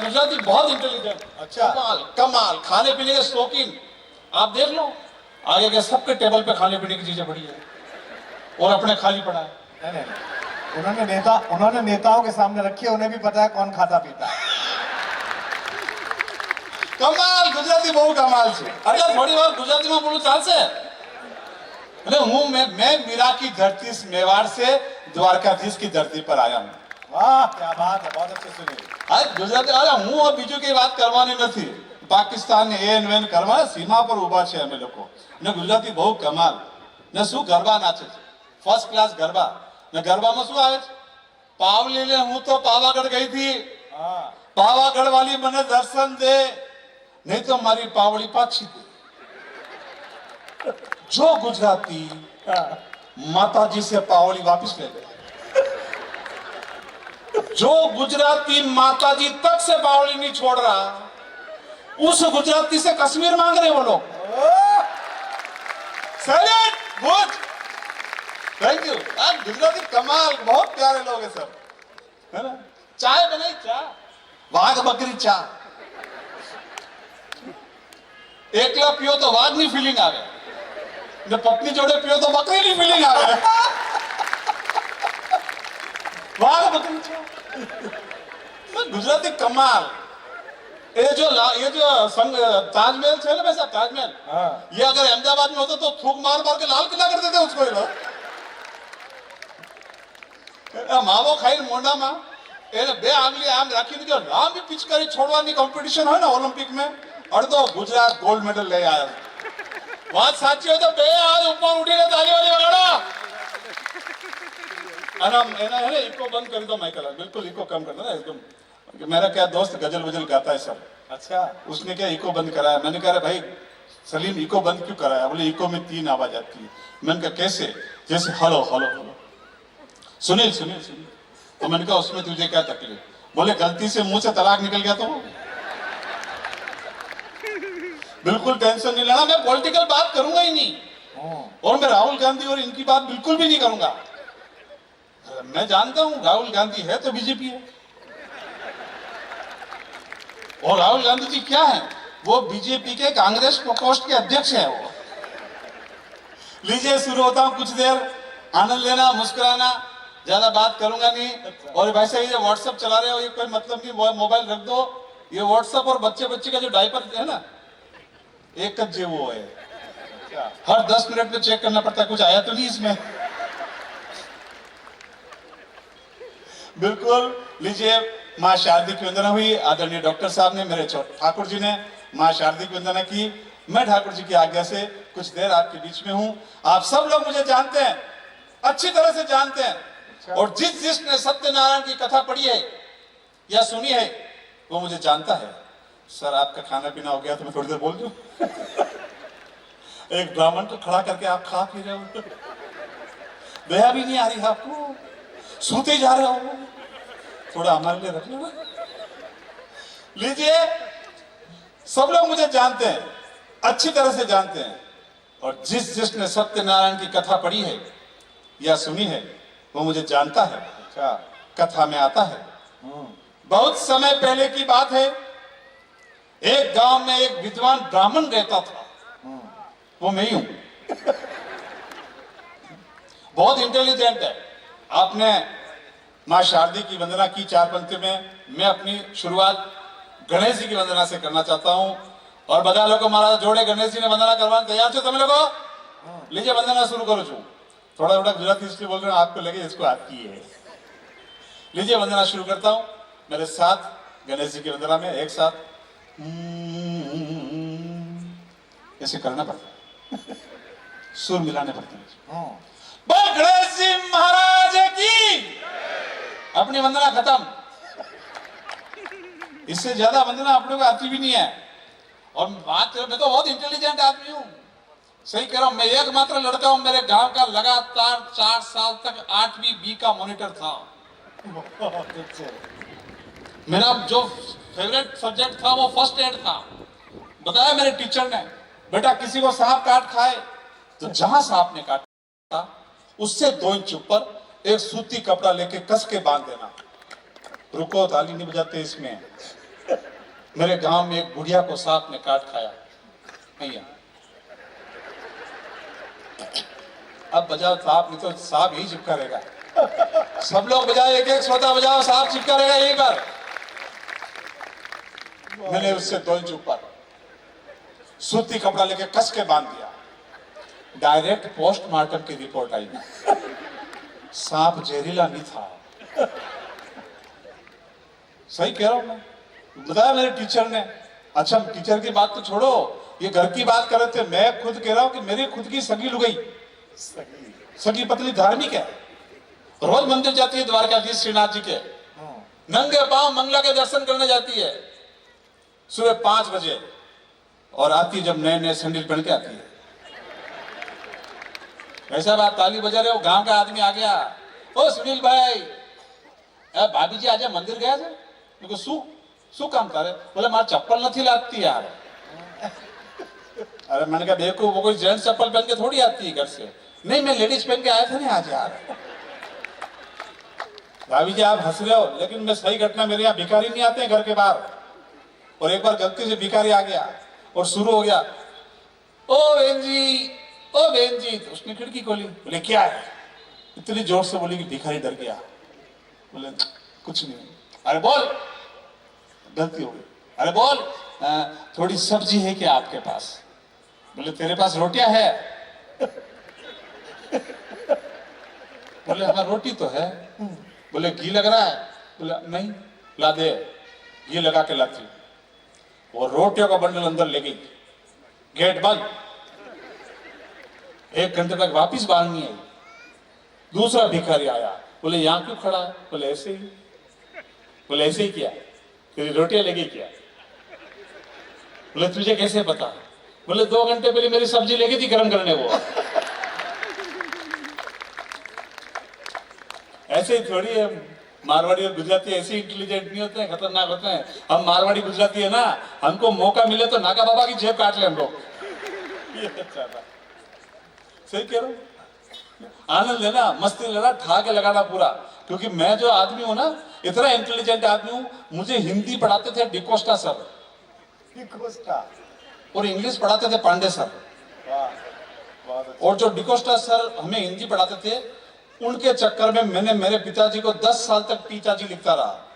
गुजराती बहुत इंटेलिजेंट। अच्छा। कमाल कमाल, खाने पीने के शौकीन। आप देख लो आगे के सबके टेबल पे खाने पीने की चीजें पड़ी है और अपने खाली पड़ा है। नहीं, उन्होंने नेताओं के सामने रखी है, उन्हें भी पता है कौन खाता पीता है। कमाल, गुजराती बहु कमाल છે। એટલે થોડી વાર ગુજરાતીમાં બોલું ચાલશે? એટલે मैं मीरा की धरती मेवाड़ से द्वारकाधीश की धरती पर आया हूँ। वाह क्या बात है, बहुत अच्छे सुनिए। आज गुजराती अरे હું બીજું કઈ વાત કરવાની નથી। પાકિસ્તાન એન વેન કરવા સીમા પર ઊભા છે અમે લોકો ને ગુજરાતી બહુ કમાલ ને શું ગરબા નાચે છે, ફર્સ્ટ ક્લાસ ગરબા ને ગરબામાં શું આવે છે? પાવલી લે હું તો પાવાગઢ ગઈ थी, हाँ પાવાગઢ વાલી મને દર્શન દે, नहीं तो मारी पावड़ी पाछी दे। जो गुजराती माताजी से पावड़ी वापस ले ले, जो गुजराती माताजी तक से पावड़ी नहीं छोड़ रहा, उस गुजराती से कश्मीर मांग रहे वो लोग। Salute, good, thank you. आज गुजराती कमाल, बहुत प्यारे लोग हैं सब, है ना। चाय बनाई, चाय वाघ बकरी चाय, एकला पियो तो वाघनी फीलिंग आवे ने पत्नी जोड़े पियो तो बकरीनी फीलिंग आवे। वाघ बकरी चाय, गुजराती कमाल। ये जो ताजमहल है ना, वैसा ताजमहल, हाँ। ये अगर अहमदाबाद में होता तो थूक मार मार के लाल किला कर देते उसको। ये लोग मावो खाई मोंडा में એને બે આંગળી આમ રાખીને જો લાંબી પિચકારી છોડવાની કોમ્પિટિશન હોય ને ઓલિમ્પિક में, અડધો ગુજરાત ગોલ્ડ મેડલ લઈ આવ્યા। વાત સાચી હોય તો બે હાથ ઉપર ઉઠીને તાળી વાળી વગાડો। અને એના है इको बंद कर दो माइकल, बिल्कुल इको कम कर दो ना एकदम। मेरा क्या दोस्त गजल वजल गाता है सब, अच्छा उसने क्या इको बंद कराया। मैंने कहा भाई सलीम इको बंद क्यों कराया? बोले इको में 3 आवाज आती है। मैंने कहा कैसे? जैसे hello hello hello, Sunil Sunil Sunil. तो मैंने कहा उसमें तुझे क्या तकलीफ? बोले गलती से मुंह से तलाक निकल गया तो? बिल्कुल टेंशन नहीं लेना, मैं पॉलिटिकल बात करूंगा ही नहीं, और मैं राहुल गांधी और इनकी बात बिल्कुल भी नहीं करूंगा। मैं जानता हूं राहुल गांधी है तो बीजेपी है, और राहुल गांधी जी क्या है? वो बीजेपी के कांग्रेस प्रकोष्ठ के अध्यक्ष हैं वो। लीजिए शुरू होता हूं, कुछ देर आनंद लेना, मुस्कुराना, ज्यादा बात करूंगा नहीं। और भाई साहब ये व्हाट्सएप चला रहे हो ये कोई मतलब नहीं, मोबाइल रख दो। ये व्हाट्सएप और बच्चे बच्चे का जो डायपर है ना, एक जे वो है, हर 10 मिनट में चेक करना पड़ता है कुछ आया तो नहीं इसमें। बिल्कुल लीजिए, माँ शारदी की वंदना हुई। आदरणीय डॉक्टर साहब ने, मेरे ठाकुर जी ने माँ शारदी की वंदना की। मैं ठाकुर जी की आज्ञा से कुछ देर आपके बीच में हूँ। आप सब लोग मुझे जानते हैं, अच्छी तरह से जानते हैं, और जिसने सत्यनारायण की कथा पढ़ी है या सुनी है वो मुझे जानता है। सर आपका खाना पीना हो गया तो मैं थोड़ी देर बोल दूं? एक ब्राह्मण को खड़ा करके आप खा पी रहे हो, दया भी नहीं आ रही है आपको, सोते जा रहे हो, थोड़ा हमारे लिए रख लो ना। लीजिए, सब लोग मुझे जानते हैं, अच्छी तरह से जानते हैं, और जिसने सत्यनारायण की कथा पढ़ी है या सुनी है वो मुझे जानता है। अच्छा कथा में आता है, बहुत समय पहले की बात है, एक गांव में एक विद्वान ब्राह्मण रहता था, वो मैं ही हूं। बहुत इंटेलिजेंट है। आपने मां शारदी की वंदना की 4 पंक्ति में, मैं अपनी शुरुआत गणेश जी की वंदना से करना चाहता हूं। और બધા લોકો મારા જોડે ગણેશજીને વંદના કરવા તૈયાર છો તમે લોકો? लीजिए वंदना शुरू करो છું। थोड़ा थोड़ा गुजराती हिस्ट्री बोल रहे हैं, आपको लगे इसको आती है। लीजिए वंदना शुरू करता हूं मेरे साथ, गणेश जी की वंदना में एक साथ ऐसे करना पड़ता है, सुर मिलाने पड़ते हैं। बोल गणेश जी महाराज की। अपनी वंदना खत्म। इससे ज्यादा वंदना आप लोगों को आती भी नहीं है। और बात, मैं तो बहुत इंटेलिजेंट आदमी हूं, सही कह रहा हूं। मैं एकमात्र लड़का हूं मेरे गांव का, लगातार 4 साल तक 8वीं बी का मॉनिटर था। मेरा जो फेवरेट सब्जेक्ट था वो फर्स्ट एड था। बताया मेरे टीचर ने, बेटा किसी को सांप काट खाए तो जहां सांप ने काटा उससे 2 इंच ऊपर एक सूती कपड़ा लेके कस के बांध देना। रुको, ताली नहीं बजाते इसमें। मेरे गांव में एक बुढ़िया को सांप ने काट खाया। भैया अब बजाओ सांप, नहीं तो सांप ही चिपका रहेगा। सब लोग बजाओ, एक एक श्रोता बजाओ, सांप चिपका रहेगा यहीं पर। मैंने उससे 2 इंच ऊपर सूती कपड़ा लेके कस के बांध दिया। डायरेक्ट पोस्टमार्टम की रिपोर्ट आई। सांप जहरीला नहीं था। सही कह रहा हूं मैं, बताया मेरे टीचर ने। अच्छा टीचर की बात तो छोड़ो, ये घर की बात कर रहे थे। मैं खुद कह रहा हूं कि मेरी खुद की सगी लुगाई, सगी पत्नी धार्मिक है, रोज मंदिर जाती है द्वारकाधीश श्रीनाथ जी के, नंगे पांव मंगला के दर्शन करने जाती है सुबह 5 बजे, और आती जब नए नए सैंडल पहन के आती है। ऐसा बात ताली बजा रहे हो, गांव का आदमी आ गया, ओ सुनील भाई, भाभी जी आज मंदिर गया थे? मेरे को शू काम करे? बोले मार चप्पल नहीं लाती यार। अरे मैंने कहा देखो वो कोई जेंट्स चप्पल पहन के थोड़ी आती है घर से। नहीं मैं लेडीज पहन के आया था ना आज यार। भाभी जी आप हंस रहे हो, लेकिन मैं सही घटना, मेरे यहाँ भिखारी नहीं आते हैं घर के बाहर। और एक बार गलती से भिखारी आ गया और शुरू हो गया, ओ बहन जी, ओ बहन जी। तो उसने खिड़की खोली, बोले क्या है? इतनी जोर से बोली कि भिखारी डर गया। बोले कुछ नहीं। अरे बोल, गलती हो गई। अरे बोल, थोड़ी सब्जी है क्या आपके पास? बोले तेरे पास रोटियां है? बोले हाँ रोटी तो है। बोले घी लग रहा है? बोले नहीं। ला दे, घी लगा के लाती। वो रोटियों का बंडल अंदर ले गई, गेट बंद। 1 घंटे तक वापिस बाहर नहीं आई। दूसरा भिखारी आया, बोले यहाँ क्यों खड़ा है? बोले ऐसे ही। बोले ऐसे ही क्या? तेरी रोटियां लगी क्या? बोले तुझे कैसे पता? बोले 2 घंटे पहले मेरी सब्जी लेगी थी गर्म करने वो। ऐसे ही थोड़ी है, मारवाड़ी और गुजराती ऐसे इंटेलिजेंट नहीं होते हैं, खतरनाक होते हैं। हम मारवाड़ी गुजराती है ना, हमको मौका मिले तो नागा बाबा की जेब काट ले हम लोग। सही कह रहा हूं, आनंद लेना, मस्ती लेना, ठा के लगाना पूरा। क्योंकि मैं जो आदमी हूं ना, इतना इंटेलिजेंट आदमी हूं, मुझे हिंदी पढ़ाते थे डिकोस्टा सर, और इंग्लिश पढ़ाते थे पांडे सर। और जो डिकोस्टा सर हमें हिंदी पढ़ाते थे, उनके चक्कर में मैंने मेरे पिताजी को 10 साल तक पिताजी लिखता रहा।